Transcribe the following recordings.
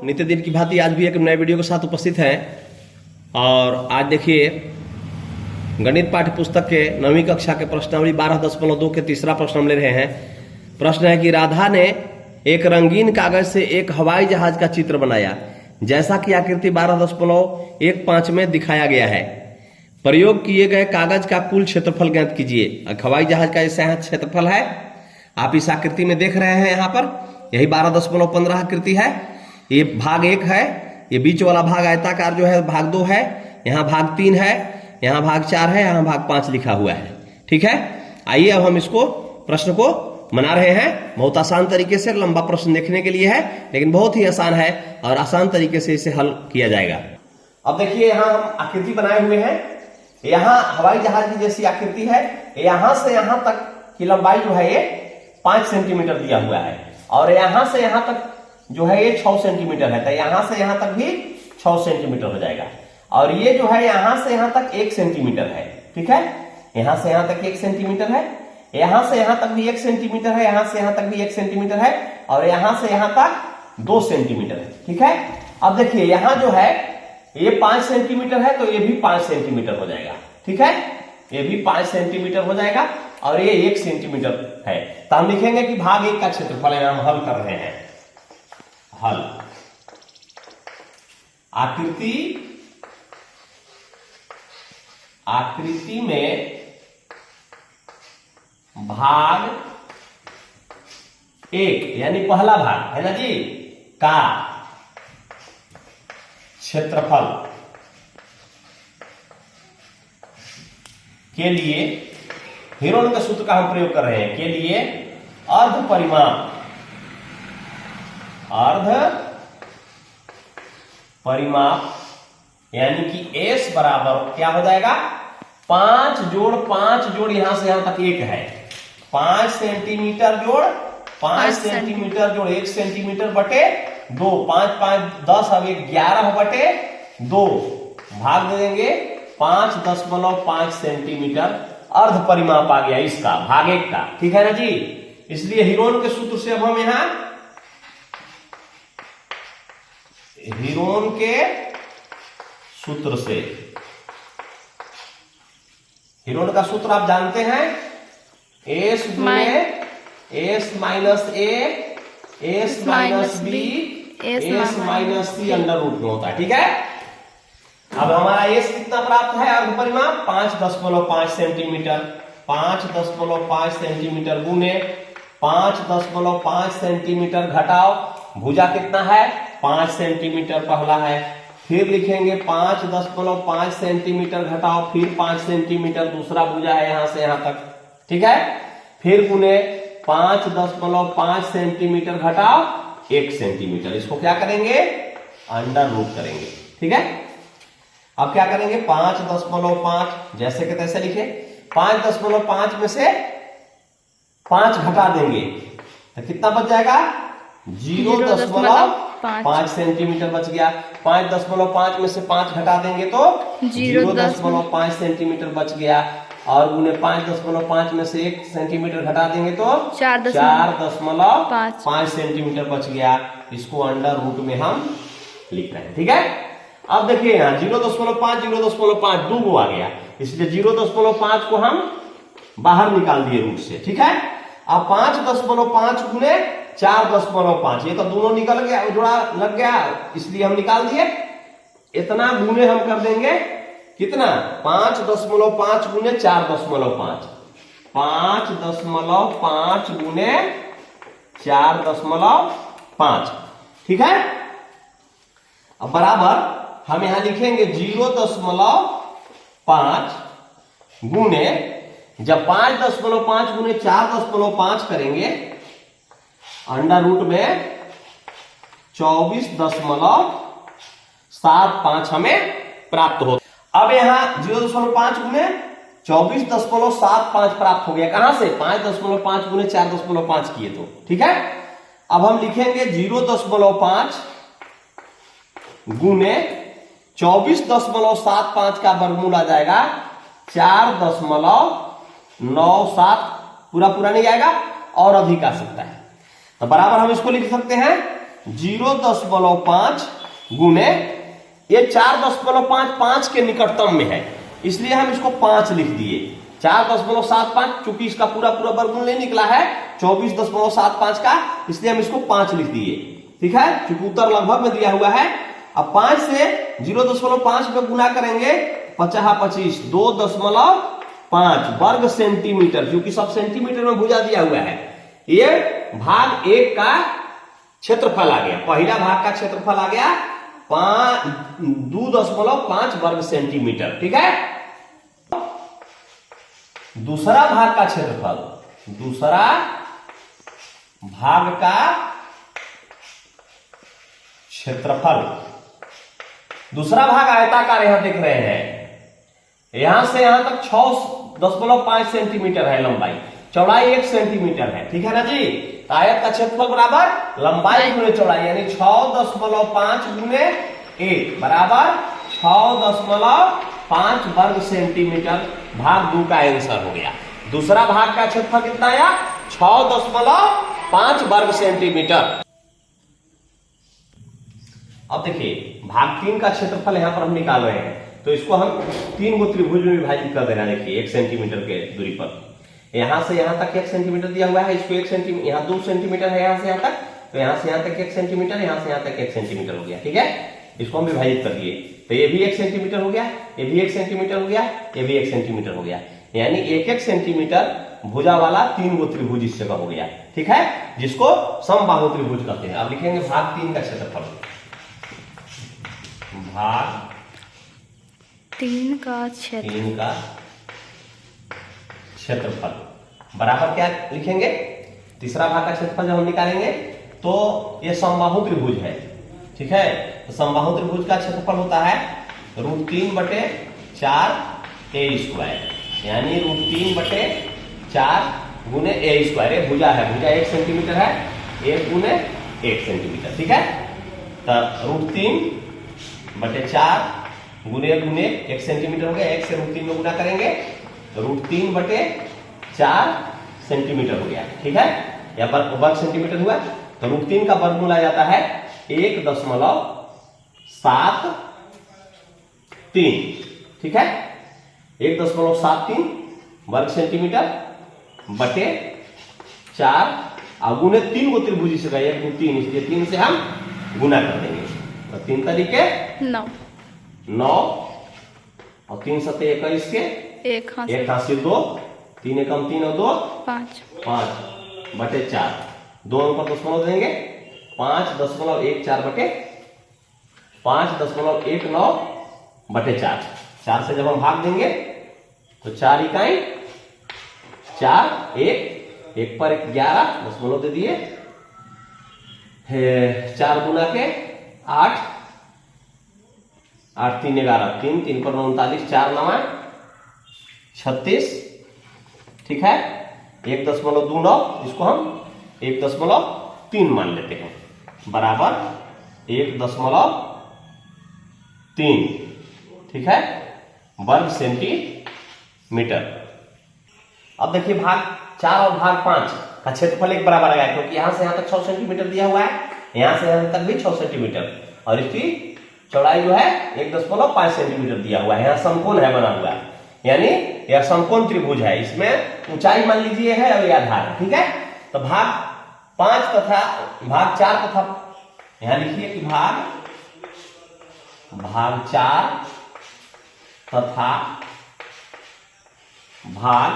नित्य दिन की भांति आज भी एक नए वीडियो के साथ उपस्थित है। और आज देखिए गणित पाठ्य पुस्तक के 9वीं कक्षा के प्रश्नावली 12.2 के तीसरा प्रश्न हम ले रहे हैं। प्रश्न है कि राधा ने एक रंगीन कागज से एक हवाई जहाज का चित्र बनाया जैसा कि आकृति 12.15 में दिखाया गया है। प्रयोग किए गए कागज का कुल क्षेत्रफल ज्ञात कीजिए। हवाई जहाज का ऐसा क्षेत्रफल है, आप इस आकृति में देख रहे हैं। यहाँ पर यही 12.15 आकृति है। ये भाग 1 है, ये बीच वाला भाग आयताकार जो है भाग 2 है, यहाँ भाग 3 है, यहाँ भाग 4 है, यहाँ भाग 5 लिखा हुआ है। ठीक है, आइए अब हम इसको प्रश्न को बना रहे हैं। बहुत आसान तरीके से, लंबा प्रश्न देखने के लिए है लेकिन बहुत ही आसान है और आसान तरीके से इसे हल किया जाएगा। अब देखिए यहाँ हम आकृति बनाए हुए हैं। यहाँ हवाई जहाज की जैसी आकृति है। यहाँ से यहाँ तक की लंबाई जो है ये 5 सेंटीमीटर दिया हुआ है और यहाँ से यहाँ तक जो है ये 6 सेंटीमीटर है। तो यहाँ से यहाँ तक भी 6 सेंटीमीटर हो जाएगा और ये जो है यहाँ से यहाँ तक 1 सेंटीमीटर है। ठीक है, यहाँ से यहाँ तक 1 सेंटीमीटर है, यहाँ से यहाँ तक भी 1 सेंटीमीटर है, यहाँ से यहाँ तक भी 1 सेंटीमीटर है और यहाँ से यहाँ तक 2 सेंटीमीटर है। ठीक है, अब देखिए यहाँ जो है ये 5 सेंटीमीटर है तो ये भी 5 सेंटीमीटर हो जाएगा। ठीक है, ये भी 5 सेंटीमीटर हो जाएगा और ये 1 सेंटीमीटर है। तो हम लिखेंगे कि भाग 1 का क्षेत्रफल है। हम हल कर रहे हैं। हल आकृति में भाग 1 यानी पहला भाग है ना जी का क्षेत्रफल के लिए हीरोन के सूत्र का हम प्रयोग कर रहे हैं। के लिए अर्ध परिमाप यानी कि S बराबर क्या हो जाएगा, 5 जोड़ 5 जोड़ यहां से यहां तक 1 है। 5 सेंटीमीटर जोड़ 5 सेंटीमीटर जोड़ 1 सेंटीमीटर बटे 2, 5 5 10 अब 11 बटे 2 भाग दे देंगे 5.5 सेंटीमीटर। अर्ध परिमाप आ गया इसका, भाग 1 का। ठीक है ना जी, इसलिए हीरोन के सूत्र से अब हम यहां हीरोन के सूत्र से, हीरोन का सूत्र आप जानते हैं, S गुणे S minus A S minus B S minus C under root में होता है। ठीक है, अब हमारा S कितना प्राप्त है, अर्ध परिमाप 5.5 सेंटीमीटर। 5.5 सेंटीमीटर गुने 5.5 सेंटीमीटर घटाओ भुजा कितना है, 5 सेंटीमीटर पहला है। फिर लिखेंगे 5.5 सेंटीमीटर घटाओ फिर 5 सेंटीमीटर दूसरा भुजा है यहां से यहां तक। ठीक है, फिर गुने 5.5 सेंटीमीटर घटाओ 1 सेंटीमीटर। इसको क्या करेंगे, अंडर रूट करेंगे। ठीक है, अब क्या करेंगे 5.5 जैसे के तैसे लिखे। 5.5 में से 5 घटा देंगे तो कितना बच जाएगा, 0.5 सेंटीमीटर बच गया। 5.5 में से 5 घटा देंगे तो 0.5 सेंटीमीटर बच गया और उन्हें 5.5 में से 1 सेंटीमीटर घटा देंगे तो 4.5 सेंटीमीटर बच गया। इसको अंडर रूट में हम लिख रहे हैं। ठीक है, अब देखिए यहाँ 0.5 2 गो आ गया, इसलिए 0.5 को हम बाहर निकाल दिए रूट से। ठीक है, अब 5.5 गुने 4.5 ये तो दोनों निकल गया, जोड़ा लग गया, इसलिए हम निकाल दिए। इतना गुने हम कर देंगे कितना, 5.5 गुने 4.5 5.5 गुने 4.5। ठीक है, अब बराबर हम यहां लिखेंगे 0.5 गुने, जब 5.5 गुने 4.5 करेंगे अंडर रूट में 24.75 हमें प्राप्त होता। अब यहां 0.5 गुने 24.75 प्राप्त हो गया। कहां से, 5.5 गुने 4.5 किए तो। ठीक है, अब हम लिखेंगे 0.5 गुने 24.75 का वर्गमूल आ जाएगा 4.97, पूरा नहीं आएगा और अधिक आ सकता है। तो बराबर हम इसको लिख सकते हैं 0.5 गुने ये 4.55 के निकटतम में है, इसलिए हम इसको 5 लिख दिए। 4.75, चूंकि इसका पूरा पूरा वर्गमूल नहीं निकला है 24.75 का, इसलिए हम इसको 5 लिख दिए। ठीक है, चूंकि उत्तर लगभग में दिया हुआ है। अब 5 से 0.5 में गुना करेंगे, 50 2.5 वर्ग सेंटीमीटर, क्योंकि सब सेंटीमीटर में भुजा दिया हुआ है। ये भाग 1 का क्षेत्रफल आ गया, पहला भाग का क्षेत्रफल आ गया 2.5 वर्ग सेंटीमीटर। ठीक है, दूसरा भाग का क्षेत्रफल, दूसरा भाग का क्षेत्रफल, दूसरा भाग आयताकार यहां देख रहे हैं, यहां से यहां तक 6.5 सेंटीमीटर है लंबाई, चौड़ाई 1 सेंटीमीटर है। ठीक है ना जी, तो आयत का क्षेत्रफल बराबर लंबाई गुने चौड़ाई, यानी 6.5 गुने 1 बराबर 6.5 वर्ग सेंटीमीटर। भाग 2 का आंसर हो गया। दूसरा भाग का क्षेत्रफल कितना आया? 6.5 वर्ग सेंटीमीटर। अब देखिए भाग 3 का क्षेत्रफल यहां पर हम निकाल रहे हैं, तो इसको हम 3 गो त्रिभुज में विभाजित कर देना। देखिए 1 सेंटीमीटर के दूरी पर, यहां से यहां तक 1 सेंटीमीटर दिया हुआ है, इसको 1 सेंटीमीटर, यहां 2 सेंटीमीटर है यहां से यहां तक, तो यहां से यहां तक 1 सेंटीमीटर, यहां से यहां तक 1 सेंटीमीटर हो गया। ठीक है, इसको हम विभाजित कर दिए, तो ये भी 1 सेंटीमीटर हो गया, ये भी 1 सेंटीमीटर हो गया, ये भी 1 सेंटीमीटर हो गया, यानी 1-1 सेंटीमीटर भुजा वाला 3 गो त्रिभुज इस जगह हो गया। ठीक है, जिसको समबाहु त्रिभुज कहते हैं। अब लिखेंगे भाग 3 का क्षेत्रफल, भाग 3 का क्षेत्रफल बराबर क्या लिखेंगे? तीसरा भाग का क्षेत्रफल जब हम निकालेंगे तो ये समबाहु त्रिभुज है। ठीक है, तो समबाहु त्रिभुज का क्षेत्रफल होता है √3/4 a², यानी √3/4 गुने a²। ये भुजा है, भुजा 1 सेंटीमीटर है, 1 गुने 1 सेंटीमीटर। ठीक है, तो √3/4 गुने 1 सेंटीमीटर हो गया, 1 से √3 में गुना करेंगे तो √3/4 सेंटीमीटर हो गया। ठीक है, यहाँ पर वर्ग सेंटीमीटर हुआ, तो √3 का वर्गमूल आ जाता है 1.73। ठीक है, 1.73 वर्ग सेंटीमीटर बटे 4 और गुने 3 गो त्रिभुज से गए 1 2 3, इसलिए 3 से हम गुना कर देंगे, तो 3 तरीके 9 और 3 सते 21 के 1 हाथ से 2, 3 एकम 3 और 2 5 बटे 4, 2 पर दशमलव देंगे 5.14 बटे 5.19 बटे 4। 4 से जब हम भाग देंगे तो 4 इकाई 4 1 पर 11 दशमलव दे दिए, 4 गुना के 8 8 3 11 3 3 पर 39, 4 9 36। ठीक है, 1.29, इसको हम 1.3 मान लेते हैं, बराबर 1.3। ठीक है, वर्ग सेंटीमीटर। अब देखिए भाग 4 और भाग 5 का क्षेत्रफल एक बराबर आ गया, क्योंकि यहां से यहां तक 6 सेंटीमीटर दिया हुआ है, यहां से यहां तक भी 6 सेंटीमीटर, और इसकी चौड़ाई जो है 1.5 सेंटीमीटर दिया हुआ है। यहाँ समकोण है बना हुआ है, यानी यह समकोण त्रिभुज है, इसमें ऊंचाई मान लीजिए है और यह आधार है। ठीक है, तो भाग 5 तथा भाग 4 तथा यहां लिखिए कि भाग 4 तथा भाग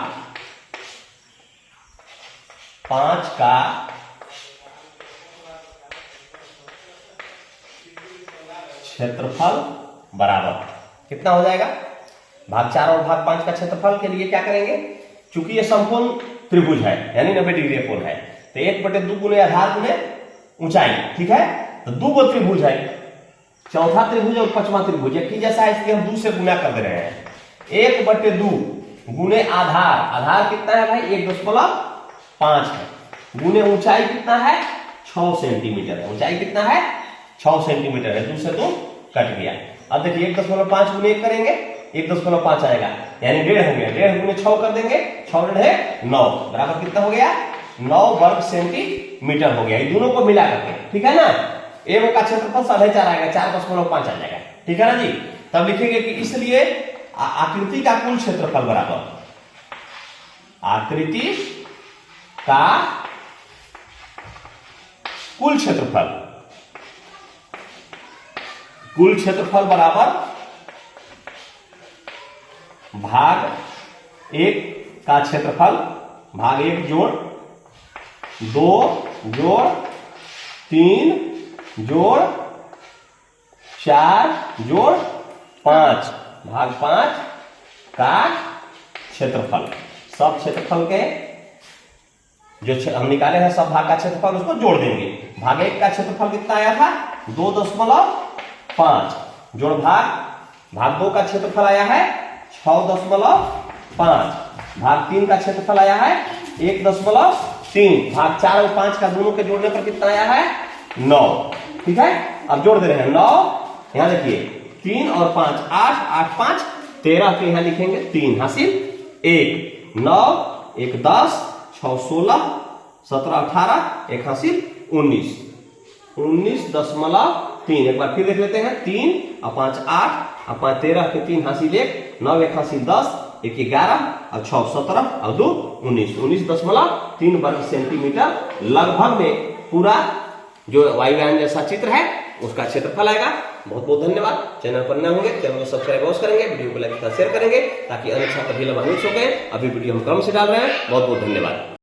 5 का क्षेत्रफल बराबर कितना हो जाएगा? भाग 4 और भाग 5 का क्षेत्रफल के लिए क्या करेंगे, चूंकि ये समकोण त्रिभुज है यानी 90 डिग्री कोण है, तो 1/2 गुने आधार गुने ऊंचाई। ठीक है, तो 2 गो त्रिभुज है, चौथा त्रिभुज और 5वां त्रिभुज एक ही जैसा है, इसलिए हम 2 से गुना कर दे रहे हैं। 1/2 गुने आधार, आधार कितना है भाई 1.5 है, गुने ऊंचाई कितना है 6 सेंटीमीटर है, ऊंचाई कितना है 6 सेंटीमीटर है, 2 से 2 कट गया। अब देखिए 1.5 गुने 1 करेंगे 1.5 आएगा, यानी 1.5 हो गया, 1.5 गुने 6 कर देंगे, 6 है 9 बराबर कितना हो गया 9 वर्ग सेंटीमीटर हो गया, ये दोनों को मिला करके। ठीक है ना, एगो का क्षेत्रफल 4.5 आएगा, 4.5 आ जाएगा, ठीक है ना जी। तब लिखेंगे कि इसलिए आकृति का कुल क्षेत्रफल बराबर आकृति का कुल क्षेत्रफल बराबर भाग 1 का क्षेत्रफल, भाग 1 जोड़ 2 जोड़ 3 जोड़ 4 जोड़ 5 भाग 5 का क्षेत्रफल। सब क्षेत्रफल के जो हम निकाले हैं सब भाग का क्षेत्रफल उसको जोड़ देंगे। भाग 1 का क्षेत्रफल कितना आया था 2.5 जोड़ भाग 2 का क्षेत्रफल आया है 6.5, भाग 3 का क्षेत्रफल आया है 1.3, भाग 4 और 5 का दोनों के जोड़ने पर कितना आया है 9, ठीक है। अब जोड़ दे रहे हैं 9, यहां देखिए 3 और 5 8, 8 5 13 के यहां लिखेंगे 3 हासिल 1 9 1 10 6 16 17 18 1 हासिल 19 19.3। एक बार फिर देख लेते हैं 3 और 5 8 और 5 13 के 3 हासिल 1 9 1 हासिल 10 1 11 और 6 17 और 2 19 19.3 वर्ग सेंटीमीटर लगभग में पूरा जो वायुयान जैसा चित्र है उसका क्षेत्रफल आएगा। बहुत बहुत धन्यवाद। चैनल पर नए होंगे चैनल को सब्सक्राइब अवश्य करेंगे, वीडियो को लाइक शेयर करेंगे ताकि अन्य छात्र भी लाभान्वित हो गए। अभी वीडियो हम क्रम से डाल रहे हैं। बहुत बहुत धन्यवाद।